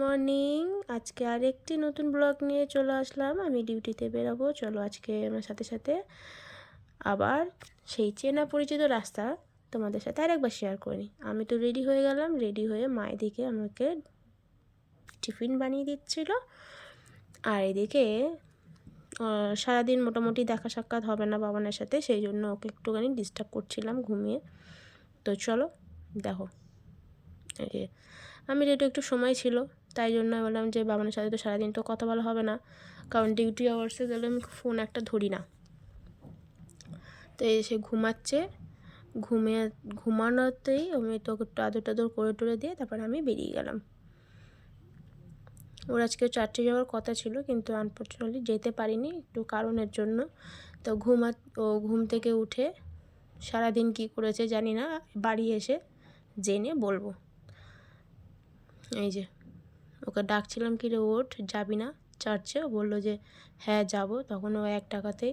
Morning. আজকে আরেকটি নতুন ব্লগ নিয়ে চলে আসলাম। আমি ডিউটিতে বেরোবো। চলো আজকে আমার সাথে সাথে আবার সেই চেনা পরিচিত রাস্তা তোমাদের সাথে আরেকবার শেয়ার করি। আমি তো রেডি হয়ে গেলাম। রেডি হয়ে মা এদিকে আমাকে টিফিন বানিয়ে দিচ্ছিল, আর এদিকে সারাদিন মোটামুটি দেখা সাক্ষাৎ হবে না বাবানের সাথে, সেই জন্য ওকে একটুখানি ডিস্টার্ব করছিলাম ঘুমিয়ে। তো চলো দেখো, আমি যেহেতু একটু সময় ছিল তাই জন্য বললাম যে বাবানের সাথে তো সারাদিন তো কথা বলা হবে না, কারণ ডিউটি আওয়ার্সে গেলে আমি ফোন একটা ধরি না। তো এসে ঘুমাচ্ছে, ঘুমানোতেই আমি তো একটু আদর টাদর করে টরে দিয়ে তারপর আমি বেরিয়ে গেলাম। ওর আজকে 4টে যাওয়ার কথা ছিল, কিন্তু আনফর্চুনেটলি যেতে পারিনি একটু কারণের জন্য। তো ও ঘুম থেকে উঠে সারাদিন কি করেছে জানি না, বাড়ি এসে জেনে বলবো। এই যে ওকে ডাকছিলাম কি রে ওঠ, যাবি না চার্চে? ও বললো যে হ্যাঁ যাব। তখন ও 1 টাকাতে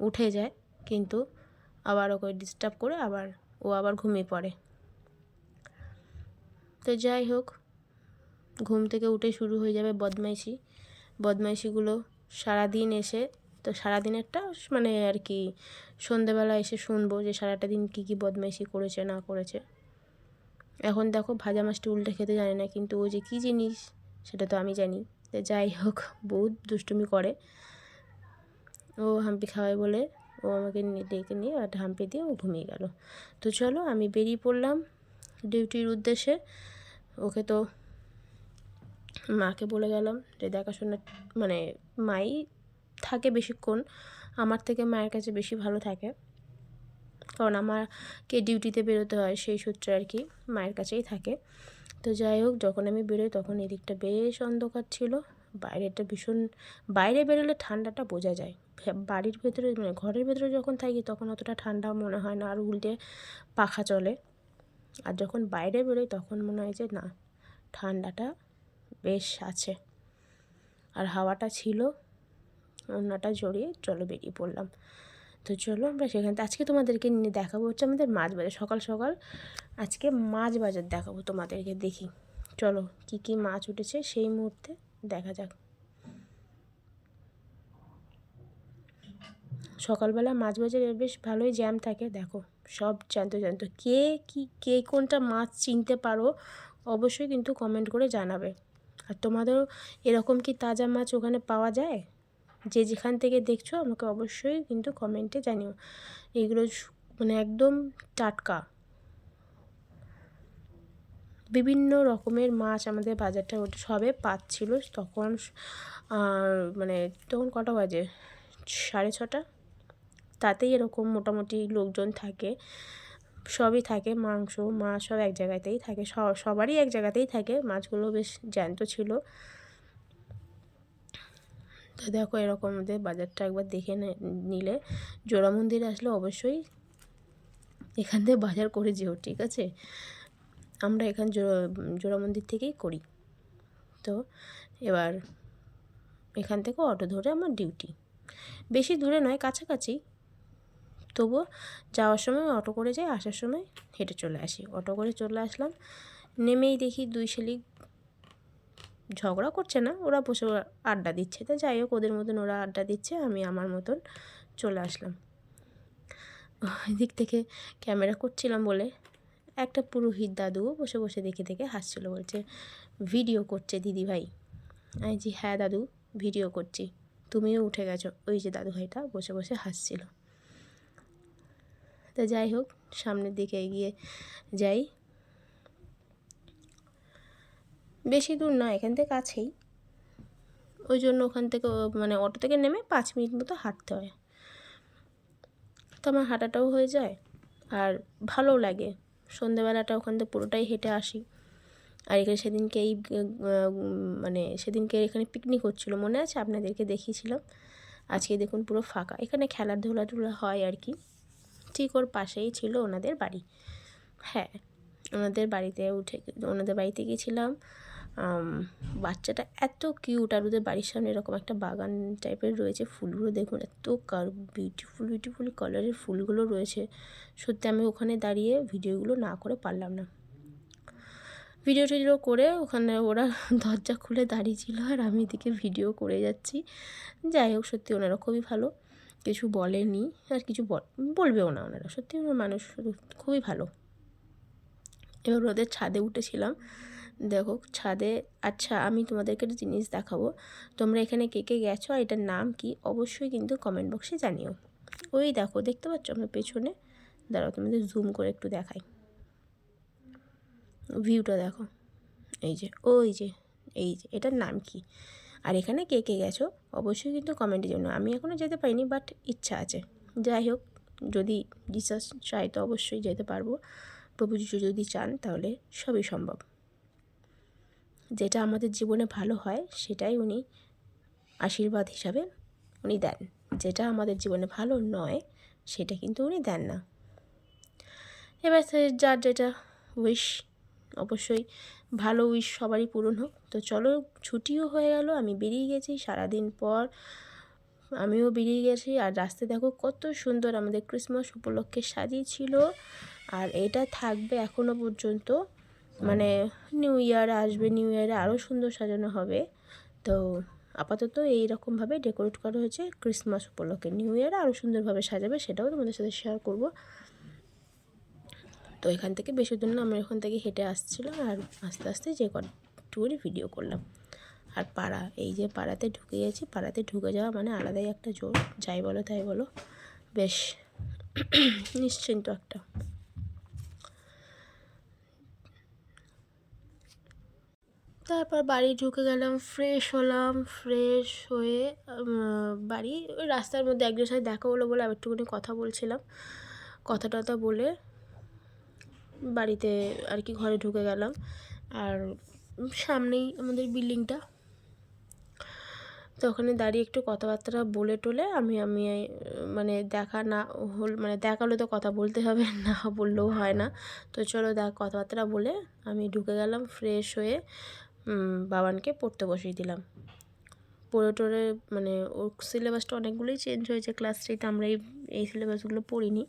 উঠে যায়, কিন্তু আবার ওকে ডিস্টার্ব করে ও আবার ঘুমিয়ে পড়ে। তো যাই হোক, ঘুম থেকে উঠে শুরু হয়ে যাবে বদমাইশিগুলো সারাদিন এসে। তো সারাদিনেরটা মানে আর কি সন্ধেবেলা এসে শুনবো যে সারাটা দিন কী বদমাইশি করেছে না করেছে। এখন দেখো ভাজা মাছটি উল্টে খেতে জানে না, কিন্তু ও যে কী জিনিস সেটা তো আমি জানি। তো যাই হোক, বহুত দুষ্টুমি করে। ও হাম্পি খাওয়ায় বলে ও আমাকে ডেকে নিয়ে আর হাম্পি দিয়ে ও ঘুমিয়ে গেল। তো চলো আমি বেরিয়ে পড়লাম ডিউটির উদ্দেশ্যে। ওকে তো মাকে বলে গেলাম যে দেখাশোনা, মানে মাই থাকে বেশিক্ষণ, আমার থেকে মায়ের কাছে বেশি ভালো থাকে, কারণ আমাকে ডিউটিতে বেরোতে হয় সেই সূত্রে আর কি মায়ের কাছেই থাকে। তো যাই হোক, যখন আমি বেরোই তখন এদিকটা বেশ অন্ধকার ছিল, বাইরেটা ভীষণ, বাইরে বেরোলে ঠান্ডাটা বোঝা যায়। বাড়ির ভেতরে মানে ঘরের ভেতরে যখন থাকি তখন অতটা ঠান্ডা মনে হয় না, আর উল্টে পাখা চলে। আর যখন বাইরে বেরোই তখন মনে হয় যে না, ঠান্ডাটা বেশ আছে, আর হাওয়াটা ছিল। ওড়নাটা জড়িয়ে চলো বেরিয়ে পড়লাম। তো চলো আমরা সেখান থেকে আজকে তোমাদেরকে নিয়ে দেখাবো হচ্ছে আমাদের মাছ বাজার। সকাল সকাল আজকে মাছ বাজার দেখাবো তোমাদেরকে। দেখি চলো কি কি মাছ উঠেছে সেই মুহূর্তে দেখা যাক। সকালবেলা মাছ বাজারে বেশ ভালোই জ্যাম থাকে, দেখো সব জ্যান্ত। কে কোনটা মাছ চিনতে পারো অবশ্যই কিন্তু কমেন্ট করে জানাবে। আর তোমাদেরও এরকম কি তাজা মাছ ওখানে পাওয়া যায়? যে যেখান থেকে দেখছো আমাকে অবশ্যই কিন্তু কমেন্টে জানিও। এগুলো মানে একদম টাটকা, বিভিন্ন রকমের মাছ আমাদের বাজারটা ওটা সবে পাচ্ছিল তখন। মানে তখন কটা বাজে, 6:30। তাতেই এরকম মোটামুটি লোকজন থাকে, সবই থাকে, মাংস মাছ সব এক জায়গাতেই থাকে, সবারই এক জায়গাতেই থাকে। মাছগুলো বেশ জ্যান্ত ছিল। তো দেখো এরকম আমাদের বাজারটা একবার দেখে নিলে, জোড়া মন্দিরে আসলে অবশ্যই এখান থেকে বাজার করে যেও, ঠিক আছে? আমরা এখান জোড়া মন্দির থেকেই করি। তো এবার এখান থেকে অটো ধরে আমার ডিউটি, বেশি দূরে নয়, কাছাকাছি। তবুও যাওয়ার সময় অটো করে যাই, আসার সময় হেঁটে চলে আসি। অটো করে চলে আসলাম, নেমেই দেখি 2 শালিক ঝগড়া করছে না, ওরা বসে আড্ডা দিচ্ছে। তো যাই হোক, ওদের মতন ওরা আড্ডা দিচ্ছে, আমি আমার মতন চলে আসলাম। এদিক থেকে ক্যামেরা করছিলাম বলে একটা পুরোহিত দাদুও বসে বসে দেখে দেখে হাসছিলো, বলছে ভিডিও করছে দিদিভাই। আমি জি হ্যাঁ দাদু, ভিডিও করছি, তুমিও উঠে গেছো। ওই যে দাদু ভাইটা বসে বসে হাসছিল। তা যাই হোক, সামনের দিকে এগিয়ে যাই। বেশি দূর না, এখান থেকে কাছেই, ওই জন্য ওখান থেকে মানে অটো থেকে নেমে 5 মিনিট মতো হাঁটতে হয়। তো আমার হাঁটাটাও হয়ে যায় আর ভালোও লাগে। সন্ধেবেলাটা ওখান থেকে পুরোটাই হেঁটে আসি। আর এখানে সেদিনকে সেদিনকে এখানে পিকনিক হচ্ছিলো, মনে আছে আপনাদেরকে দেখিয়েছিলাম। আজকে দেখুন পুরো ফাঁকা, এখানে খেলাধুলা হয় আর কি। ঠিক ওর পাশেই ছিল ওনাদের বাড়ি। হ্যাঁ, ওনাদের বাড়িতে গিয়েছিলাম। বাচ্চাটা এত কিউট, আর ওদের বাড়ির সামনে এরকম একটা বাগান টাইপের রয়েছে। ফুলগুলো দেখুন এত বিউটিফুল কালারের ফুলগুলো রয়েছে। সত্যি আমি ওখানে দাঁড়িয়ে ভিডিওগুলো না করে পারলাম না। ভিডিও টিডিও করে ওখানে ওরা দরজা খুলে দাঁড়িয়ে ছিল আর আমি এদিকে ভিডিও করে যাচ্ছি। যাই হোক, সত্যি ওনারা খুবই ভালো, কিছু বলেনি আর কিছু বলবেও না। ওনারা সত্যি মানুষ খুবই ভালো। এবার ওদের ছাদে উঠেছিলাম, দেখো ছাদে। আচ্ছা, আমি তোমাদেরকে একটা জিনিস দেখাবো, তোমরা এখানে কে কে গেছো আর এটার নাম কি অবশ্যই কিন্তু কমেন্ট বক্সে জানিও। ওই দেখো, দেখতে পাচ্ছ আমরা পেছনে, দাঁড়াও তোমাদের জুম করে একটু দেখাই, ভিউটা দেখো, এই যে এই যে এটার নাম কি, আর এখানে কে কে গেছো অবশ্যই কিন্তু কমেন্টের জন্য। আমি এখনও যেতে পারিনি, বাট ইচ্ছা আছে। যাই হোক, যদি জিসাস চাই তো অবশ্যই যেতে পারবো। প্রভু যিশু যদি চান তাহলে সবই সম্ভব। যেটা আমাদের জীবনে ভালো হয় সেটাই উনি আশীর্বাদ হিসাবে উনি দেন, যেটা আমাদের জীবনে ভালো নয় সেটা কিন্তু উনি দেন না। এবার যার যেটা উইশ, অবশ্যই ভালো উইশ সবারই পূরণ হোক। তো চলো, ছুটিও হয়ে গেল, আমি বেরিয়ে গেছি সারাদিন পর, আমিও বেরিয়ে গেছি। আর রাস্তায় দেখো কত সুন্দর আমাদের ক্রিসমাস উপলক্ষে সাজিয়েছিল, আর এটা থাকবে এখনও পর্যন্ত, মানে নিউ ইয়ার আসবে, নিউ ইয়ারে আরও সুন্দর সাজানো হবে। তো আপাতত এইরকমভাবে ডেকোরেট করা হয়েছে ক্রিসমাস উপলক্ষে, নিউ ইয়ারে আরও সুন্দরভাবে সাজাবে, সেটাও তোমাদের সাথে শেয়ার করব। তো এখান থেকে বেশি দূর না, আমরা এখান থেকে হেঁটে আসছিলাম আর আস্তে আস্তে যে কতটুকুনি ভিডিও করলাম। আর পাড়া, এই যে পাড়াতে ঢুকে গেছি, পাড়াতে ঢুকে যাওয়া মানে আলাদাই একটা জোর, যাই বলো তাই বলো, বেশ নিশ্চিন্ত একটা। তারপর বাড়ি ঢুকে গেলাম, ফ্রেশ হলাম, ফ্রেশ হয়ে বাড়ি, ওই রাস্তার মধ্যে একজনের সাথে দেখা হলো বলে আবার একটুখানি কথা বলছিলাম, কথা টথা বলে বাড়িতে আর কি ঘরে ঢুকে গেলাম। আর সামনেই আমাদের বিল্ডিংটা, তো ওখানে দাঁড়িয়ে একটু কথাবার্তা বলে টোলে আমি মানে দেখা না হল, মানে দেখালে তো কথা বলতে হবে, না বললেও হয় না। তো চলো কথাবার্তা বলে আমি ঢুকে গেলাম, ফ্রেশ হয়ে বাবানকে পড়তে বসিয়ে দিলাম। পড়ে টোরে মানে ওর সিলেবাসটা অনেকগুলোই চেঞ্জ হয়েছে ক্লাস 3তে, আমরা এই সিলেবাসগুলো পড়িনি,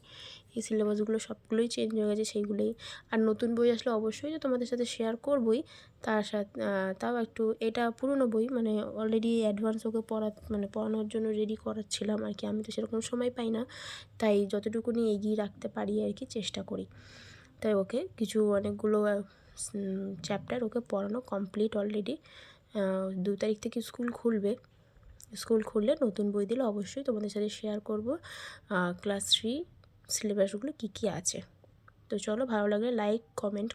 এই সিলেবাসগুলো সবগুলোই চেঞ্জ হয়ে গেছে সেইগুলোই। আর নতুন বই আসলে অবশ্যই তো তোমাদের সাথে শেয়ার করবই, তার সাথে তাও একটু, এটা পুরনো বই, মানে অলরেডি অ্যাডভান্স ওকে পড়ানোর জন্য রেডি করাচ্ছিলাম আর কি। আমি তো সেরকম সময় পাই না, তাই যতটুকুনি এগিয়ে রাখতে পারি আর কি চেষ্টা করি। তাই ওকে অনেকগুলো চ্যাপ্টার ওকে পড়ানো কমপ্লিট অলরেডি। 2 তারিখ থেকে স্কুল খুলবে, স্কুল খুললে নতুন বই দিলে অবশ্যই তোমাদের সাথে শেয়ার করব ক্লাস 3 সিলেবাসগুলো কী কী আছে। তো চলো, ভালো লাগলে লাইক কমেন্ট